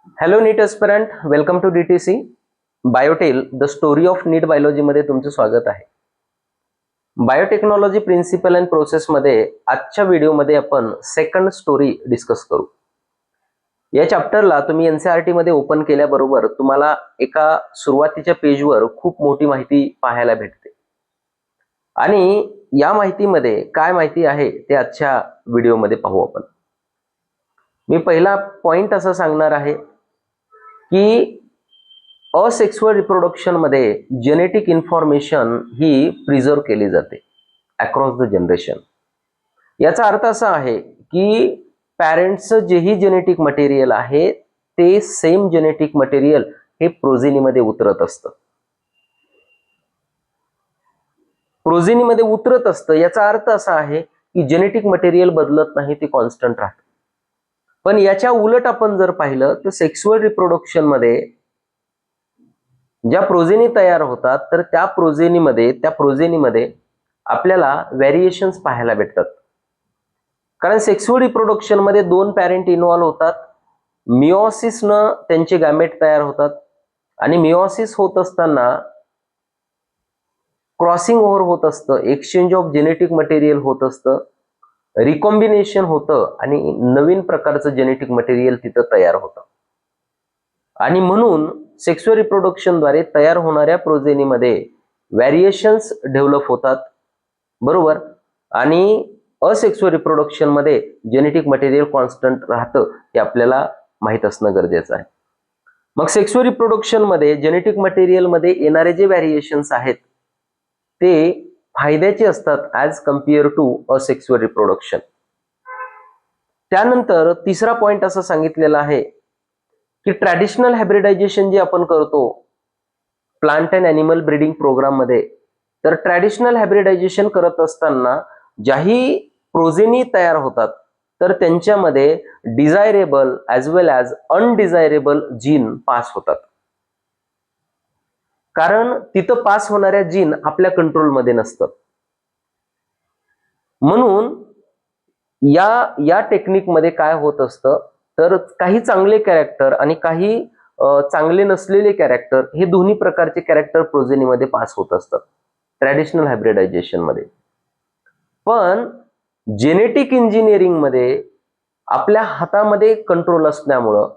Hello NEET aspirant, welcome to DTC Biotel the story of NEET biology मध्ये तुमचं स्वागत आहे. बायोटेक्नॉलॉजी प्रिन्सिपल अँड प्रोसेस मध्ये आजच्या व्हिडिओमध्ये आपण सेकंड स्टोरी डिस्कस करू. या चॅप्टरला तुम्ही NCERT मध्ये ओपन केल्याबरोबर तुम्हाला एका सुरुवातीच्या पेजवर खूप मोठी माहिती पाहायला भेटते आणि या माहितीमध्ये काय माहिती आहे ते आजच्या व्हिडिओमध्ये पाहू आपण. मी पहिला पॉइंट असं सांगणार आहे की असेक्सुअल रिप्रोडक्शन मध्ये जेनेटिक इन्फॉर्मेशन ही प्रिझर्व केली जाते अक्रॉस द जनरेशन. याचा अर्थ असा आहे की पॅरेंट्सचं जेही जेनेटिक मटेरियल आहे ते सेम जेनेटिक मटेरियल हे प्रोजेनीमध्ये उतरत असतं. प्रोजेनीमध्ये उतरत असतं याचा अर्थ असा आहे की जेनेटिक मटेरियल बदलत नाही, ते कॉन्स्टंट राहतं. पण याच्या उलट आपण जर पाहिलं तर सेक्सुअल रिप्रोडक्शन मध्ये ज्या प्रोजेनी तयार होतात तर त्या प्रोजेनीमध्ये आपल्याला व्हेरिएशन्स पाहायला भेटतात. कारण सेक्सुअल रिप्रोडक्शन मध्ये दोन पॅरेंट इन्व्हॉल्व होतात. मिओसिसनं त्यांचे गॅमेट तयार होतात आणि मिओसिस होत असताना क्रॉसिंग ओव्हर होत असतं, एक्सचेंज ऑफ जेनेटिक मटेरियल होत असतं, रिकॉम्बिनेशन होतं आणि नवीन प्रकारचं जेनेटिक मटेरियल तिथं तयार होतं. आणि म्हणून सेक्सुअल रिप्रोडक्शनद्वारे तयार होणाऱ्या प्रोजेनीमध्ये व्हेरिएशन्स डेव्हलप होतात, बरोबर. आणि असेक्सुअल रिप्रोडक्शन मध्ये जेनेटिक मटेरियल कॉन्स्टंट राहतं हे आपल्याला माहित असणं गरजेचं आहे. मग सेक्सुअल रिप्रोडक्शन मध्ये जेनेटिक मटेरियल मध्ये येणारे जे व्हेरिएशन्स आहेत ते फायद्याचे असतात as compare to asexual reproduction. त्यानंतर तिसरा पॉइंट असं सांगितलेला आहे की ट्रॅडिशनल हायब्रिडायझेशन जे आपण करतो plant and animal breeding programme मध्ये, तर ट्रॅडिशनल हायब्रिडायझेशन करत असताना ज्याही प्रोजेनी तयार होतात तर त्यांच्यामध्ये डिझायरेबल ॲज वेल ॲज अनडिझायरेबल जीन पास होतात. कारण तिथं पास होणाऱ्या जीन आपल्या कंट्रोलमध्ये नसतात. म्हणून या टेक्निकमध्ये काय होत असतं तर काही चांगले कॅरेक्टर आणि काही चांगले नसलेले कॅरेक्टर हे दोन्ही प्रकारचे कॅरेक्टर प्रोजेनीमध्ये पास होत असतात ट्रॅडिशनल हायब्रिडायझेशन मध्ये. पण जेनेटिक इंजिनिअरिंग मध्ये आपल्या हातामध्ये कंट्रोल असल्यामुळं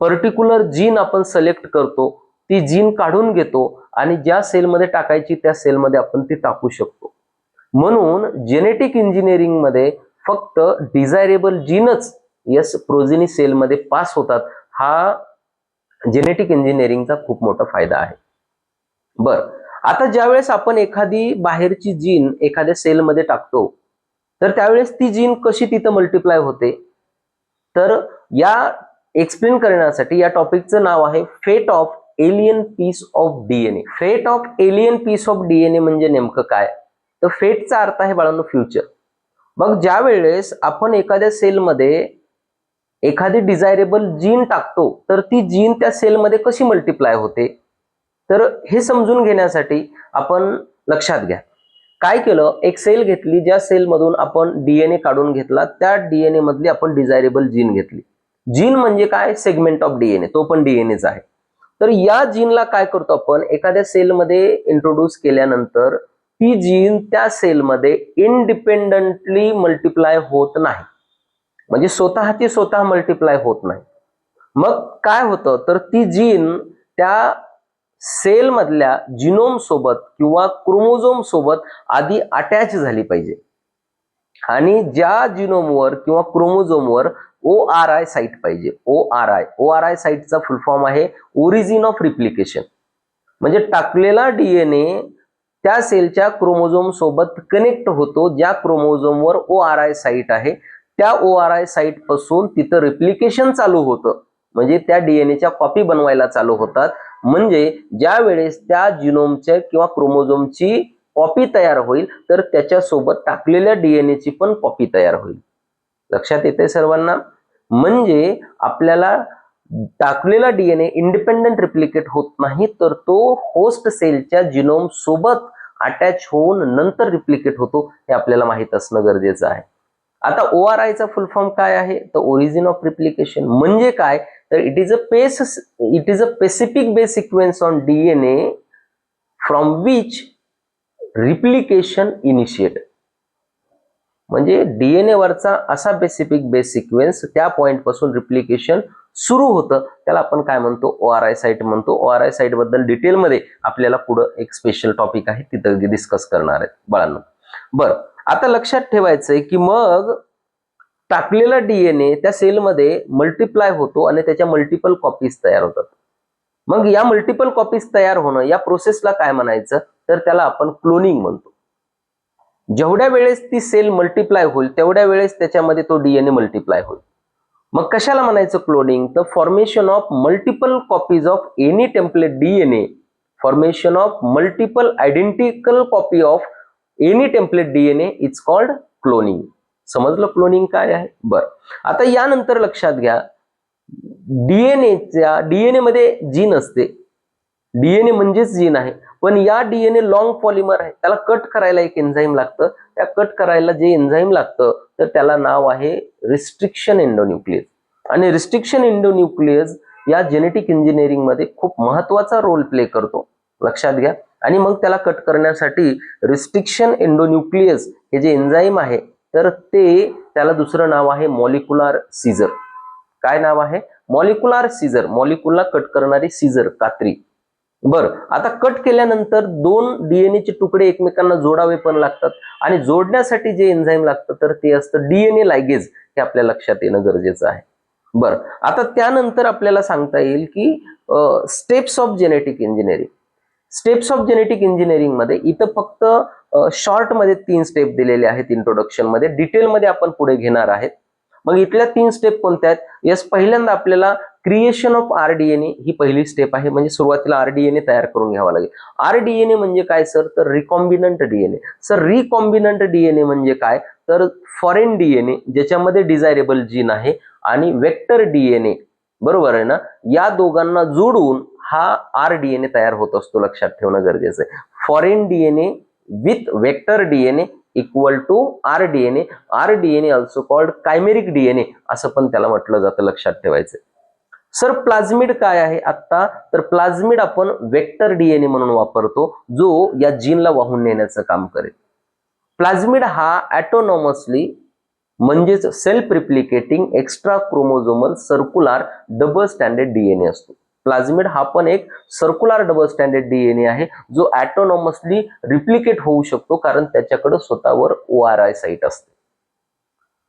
पर्टिक्युलर जीन आपण सिलेक्ट करतो, ती जीन काढून घेतो आणि ज्या सेलमध्ये टाकायची त्या सेलमध्ये आपण ती टाकू शकतो. म्हणून जेनेटिक इंजिनिअरिंग मध्ये फक्त डिझायरेबल जीनच प्रोजेनी सेलमध्ये पास होतात. हा जेनेटिक इंजिनिअरिंगचा खूप मोठा फायदा आहे. बरं, आता ज्यावेळेस आपण एखादी बाहेरची जीन एखाद्या सेलमध्ये टाकतो तर त्यावेळेस ती जीन कशी तिथं मल्टिप्लाय होते, तर या एक्सप्लेन करण्यासाठी या टॉपिकचं नाव आहे fate of alien piece of DNA. Fate of alien piece of DNA म्हणजे नेमकं काय, तर फेटचा अर्थ आहे बाळांनो फ्युचर. मग ज्या वेळेस आपण एखाद्या सेलमध्ये एखादी डिझायरेबल जीन टाकतो तर ती जीन त्या सेलमध्ये कशी मल्टिप्लाय होते, तर हे समजून घेण्यासाठी आपण लक्षात घ्या. काय केलं, एक सेल घेतली, ज्या सेलमधून आपण डीएनए काढून घेतला, त्या डीएनए मधली आपण डिझायरेबल जीन घेतली. जीन म्हणजे काय, सेगमेंट ऑफ डीएनए, तो पण डीएनएच आहे. तर या जीनला काय करतो आपण एखाद्या सेलमध्ये इंट्रोड्यूस केल्यानंतर ती जीन त्या सेलमध्ये इंडिपेंडंटली मल्टिप्लाय होत नाही, म्हणजे स्वतःची स्वतः मल्टिप्लाय होत नाही. मग काय होतं तर ती जीन त्या सेल मधल्या जिनोम सोबत किंवा क्रोमोझोम सोबत आधी अटॅच झाली पाहिजे आणि ज्या जिनोमवर किंवा क्रोमोझोमवर ORI साईट पाहिजे. ORI साईटचा फुल फॉर्म आहे ओरिजिन ऑफ रिप्लिकेशन. म्हणजे टाकलेला डीएनए त्या सेलच्या क्रोमोझोम सोबत कनेक्ट होतो. ज्या क्रोमोझोमवर ORI साईट आहे त्या ORI साईट पासून तिथं रिप्लिकेशन चालू होतं, म्हणजे त्या डीएनएच्या कॉपी बनवायला चालू होतात. म्हणजे ज्या वेळेस त्या जिनोमच्या किंवा क्रोमोझोमची कॉपी तयार होईल तर त्याच्यासोबत टाकलेल्या डीएनएची पण कॉपी तयार होईल. लक्षात येते सर्वांना. म्हणजे आपल्याला टाकलेला डीएनए इंडिपेंडंट रिप्लिकेट होत नाही, तर तो होस्ट सेलच्या जिनोम सोबत अटॅच होऊन नंतर रिप्लिकेट होतो, हे आपल्याला माहित असणं गरजेचं आहे. आता ORI चा फुल फॉर्म काय आहे, तर ओरिजिन ऑफ रिप्लिकेशन. म्हणजे काय, तर it is a specific base sequence on DNA from which replication initiate. म्हणजे डीएनए वरचा असा स्पेसिफिक बेस सिक्वेन्स त्या पॉइंट पासून रिप्लिकेशन सुरू होतं, त्याला आपण काय म्हणतो, ORI साइट म्हणतो. ORI साइट बद्दल डिटेलमध्ये आपल्याला पुढं एक स्पेशल टॉपिक आहे तिथं डिस्कस करणार आहे बाळांनो. बरं, आता लक्षात ठेवायचंय की मग टाकलेला डीएनए त्या सेलमध्ये मल्टिप्लाय होतो आणि त्याच्या मल्टिपल कॉपीज तयार होतात. मग या मल्टिपल कॉपीज तयार होणं या प्रोसेसला काय म्हणायचं, तर त्याला आपण क्लोनिंग म्हणतो. जेवढ्या वेळेस ती सेल मल्टिप्लाय होईल तेवढ्या वेळेस त्याच्यामध्ये तो डीएनए मल्टिप्लाय होईल. मग कशाला म्हणायचं क्लोनिंग, तर formation of multiple copies of any template DNA, formation of multiple identical copy of any template DNA is called cloning. समजलं क्लोनिंग काय आहे. बरं, आता यानंतर लक्षात घ्या, डीएनए मध्ये जीन असते. डीएनए म्हणजेच जीन आहे, पण या डीएनए लॉंग पॉलिमर आहे, त्याला कट करायला एक एन्झाईम लागतं. त्या कट करायला जे एन्झाईम लागतं तर त्याला नाव आहे रिस्ट्रिक्शन एंडोन्यूक्लियस. आणि रिस्ट्रिक्शन एंडोन्यूक्लियस या जेनेटिक इंजिनिअरिंग मध्ये खूप महत्वाचा रोल प्ले करतो, लक्षात घ्या. आणि मग त्याला कट करण्यासाठी रिस्ट्रिक्शन एंडोन्यूक्लियस हे जे एन्झाईम आहे तर त्याला दुसरं नाव आहे मॉलिक्युलर सीझर. काय नाव आहे, मॉलिक्युलर सीझर. मॉलिक्युलला कट करणारी सीझर, कात्री. बरं, आता कट केल्यानंतर दोन डीएनएचे तुकडे एकमेकांना जोडावे पण लागतात आणि जोडण्यासाठी जे एन्झाईम लागतं तर ते असतं डीएनए लायगेज. हे आपल्या लक्षात येणं गरजेचं आहे. बरं, आता त्यानंतर आपल्याला सांगता येईल की steps of genetic engineering. Steps of genetic engineering मध्ये इथं फक्त शॉर्ट मध्ये 3 स्टेप दिलेले आहेत इंट्रोडक्शन मध्ये. डिटेलमध्ये आपण पुढे घेणार आहेत. मग इथल्या 3 स्टेप कोणत्या आहेत. यस, पहिल्यांदा आपल्याला क्रिएशन ऑफ आरडीएनए ही पहिली स्टेप आहे. म्हणजे सुरुवातीला आरडीएनए तयार करून घ्यावा लागेल. आरडीएनए म्हणजे काय सर, तर recombinant DNA. Sir recombinant DNA म्हणजे काय, तर फॉरेन डीएनए ज्याच्यामध्ये डिझायरेबल जीन आहे आणि वेक्टर डीएनए, बरोबर आहे ना, या दोघांना जोडून हा आरडीएनए तयार होत असतो. लक्षात ठेवणं गरजेचं आहे. Foreign DNA with vector DNA equal to rDNA. RDNA also called chimeric DNA असं पण त्याला म्हटलं जातं, लक्षात ठेवायचं. सर प्लाझ्मिड काय आहे आता, तर प्लाझ्मिड आपण वेक्टर डीएनए म्हणून वापरतो जो या जीनला वाहून नेण्याचं काम करेल. प्लाझ्मिड हा ॲटोनॉमसली म्हणजेच self replicating extra chromosomal circular double standard DNA असतो. प्लाझ्मिड हा पण एक सर्क्युलर डबल स्टँडर्ड डीएनए आहे जो ॲटोनॉमसली रिप्लिकेट होऊ शकतो कारण त्याच्याकडे स्वतःवर ORI साइट असते.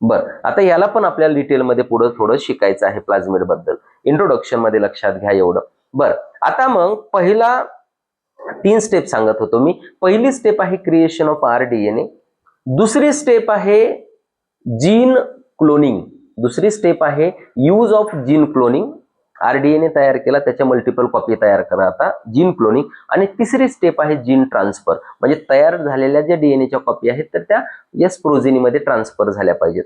बरं, आता याला पण आपल्याला डिटेलमध्ये पुढे थोडं शिकायचं आहे प्लाझ्मिड बद्दल. इंट्रोडक्शन मध्ये लक्षात घ्या एवढं. बरं, आता मग पहिला 3 स्टेप सांगत होतो मी. पहिली स्टेप आहे क्रिएशन ऑफ आरडीएनए. दुसरी स्टेप आहे जीन क्लोनिंग. दुसरी स्टेप आहे use of gene cloning. RDNA तयार केला, त्याच्या मल्टिपल कॉपी तयार करा, आता जीन क्लोनिंग. आणि तिसरी स्टेप आहे जीन ट्रान्सफर. म्हणजे तयार झालेल्या ज्या डीएनएच्या कॉपी आहेत तर त्या यस प्रोजेनीमध्ये ट्रान्सफर झाल्या पाहिजेत.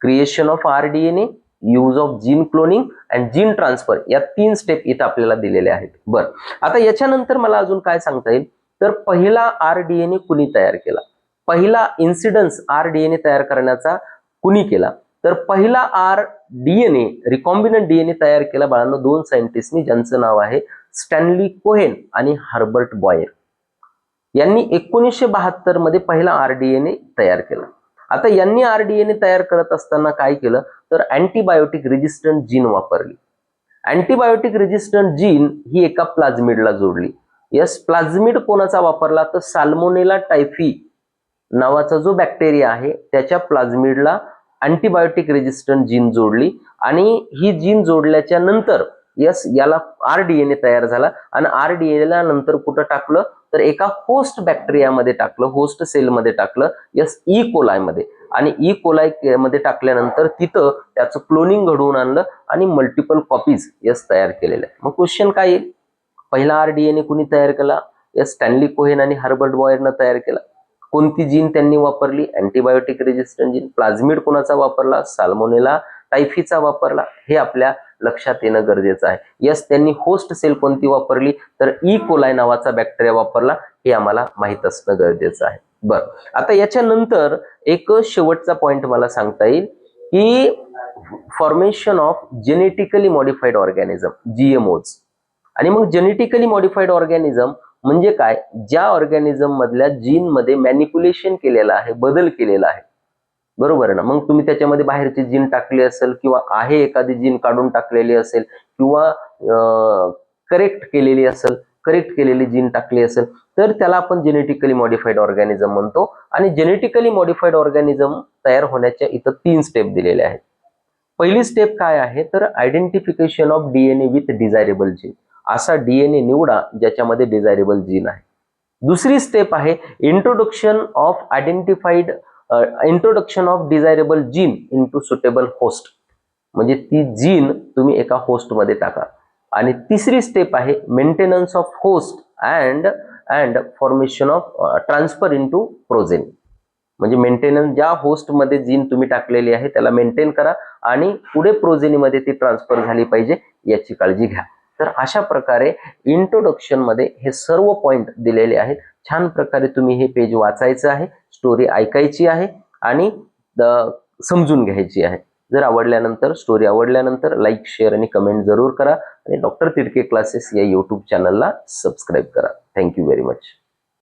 Creation of rDNA, use of gene cloning and gene transfer, या 3 स्टेप इथं आपल्याला दिलेल्या आहेत. बरं, आता याच्यानंतर मला अजून काय सांगता येईल, तर पहिला आरडीएनए कुणी तयार केला, पहिला इन्सिडन्स आरडीएनए तयार करण्याचा कुणी केला, तर पहिला आरडीएनए रिकॉम्बिनंट डीएनए तयार केला बाळांनो 2 सायंटिस्टनी, ज्यांचं नाव आहे स्टॅनली कोहेन आणि हर्बर्ट बॉयर. यांनी 1972 मध्ये पहिला आरडीएनए तयार केला. आता यांनी आरडीएनए तयार करत असताना काय केलं, तर अँटीबायोटिक रेजिस्टंट जीन वापरली. अँटीबायोटिक रेजिस्टंट जीन ही एका प्लाझ्मिडला जोडली. यस, प्लाझ्मिड कोणाचा वापरला, तर साल्मोनेला टायफी नावाचा जो बॅक्टेरिया आहे त्याच्या प्लाझ्मिडला अँटीबायोटिक रेजिस्टंट जीन जोडली. आणि ही जीन जोडल्याच्या नंतर यस याला आरडीएनए तयार झाला. आणि आरडीएनएला नंतर कुठं टाकलं, तर एका होस्ट बॅक्टेरियामध्ये टाकलं, होस्ट सेलमध्ये टाकलं, यस ई कोलाय मध्ये. आणि ई कोलाय मध्ये टाकल्यानंतर तिथं त्याचं क्लोनिंग घडवून आणलं आणि मल्टिपल कॉपीज यस तयार केलेल्या. मग क्वेश्चन काय येईल, पहिला आरडीएनए कुणी तयार केला, यस स्टॅनली कोहेन आणि हर्बर्ट बॉयरनं तयार केला. कोणती जीन त्यांनी वापरली, अँटीबायोटिक रेजिस्टंट जीन. प्लाझ्मिड कोणाचा वापरला, साल्मोनेला टायफीचा वापरला. हे आपल्या लक्षात येणं गरजेचं आहे. यस, त्यांनी होस्ट सेल कोणती वापरली, तर ई कोलाय नावाचा बॅक्टेरिया वापरला. हे आम्हाला माहित असणं गरजेचं आहे. बरं, आता याच्यानंतर एक शेवटचा पॉइंट मला सांगता येईल की formation of genetically modified organism, GMOज. आणि मग जेनेटिकली मॉडिफाईड ऑर्गॅनिझम म्हणजे काय? ज्या ऑर्गॅनिझम मधल्या जीन मध्ये मॅनिप्युलेशन केलेलं आहे, बदल केलेला आहे, बरोबर आहे ना. मग तुम्ही त्याच्यामध्ये बाहेरची जीन टाकली असेल किंवा आहे एखादी जीन काढून टाकलेली असेल किंवा करेक्ट केलेली असेल, करेक्ट केलेली जीन टाकली असेल, तर त्याला आपण जेनेटिकली मॉडिफाईड ऑर्गॅनिझम म्हणतो. आणि जेनेटिकली मॉडिफाईड ऑर्गॅनिझम तयार होण्याच्या इथं 3 स्टेप दिलेल्या आहेत. पहिली स्टेप काय आहे तर identification of DNA with desirable gene. असा DNA निवडा ज्याच्यामध्ये डिझायरेबल जीन आहे. दुसरी स्टेप आहे introduction of desirable gene into suitable host. म्हणजे ती जीन तुम्ही एका होस्टमध्ये टाका. आणि तिसरी स्टेप आहे maintenance of host and formation of transfer into progeny. म्हणजे मेंटेनन्स, ज्या होस्टमध्ये जीन तुम्ही टाकलेली आहे त्याला मेंटेन करा आणि पुढे प्रोजेनीमध्ये ती ट्रान्सफर झाली पाहिजे याची काळजी घ्या. तर अशा प्रकारे इंट्रोडक्शन मध्ये हे सर्व पॉइंट दिलेले आहेत. छान प्रकारे तुम्ही हे पेज वाचायचं आहे, स्टोरी ऐकायची आहे आणि समजून घ्यायची आहे. जर आवडल्यानंतर, स्टोरी आवडल्यानंतर लाईक, शेअर आणि कमेंट जरूर करा आणि डॉक्टर तिडके क्लासेस या यूट्यूब चॅनलला सबस्क्राईब करा. Thank you very much.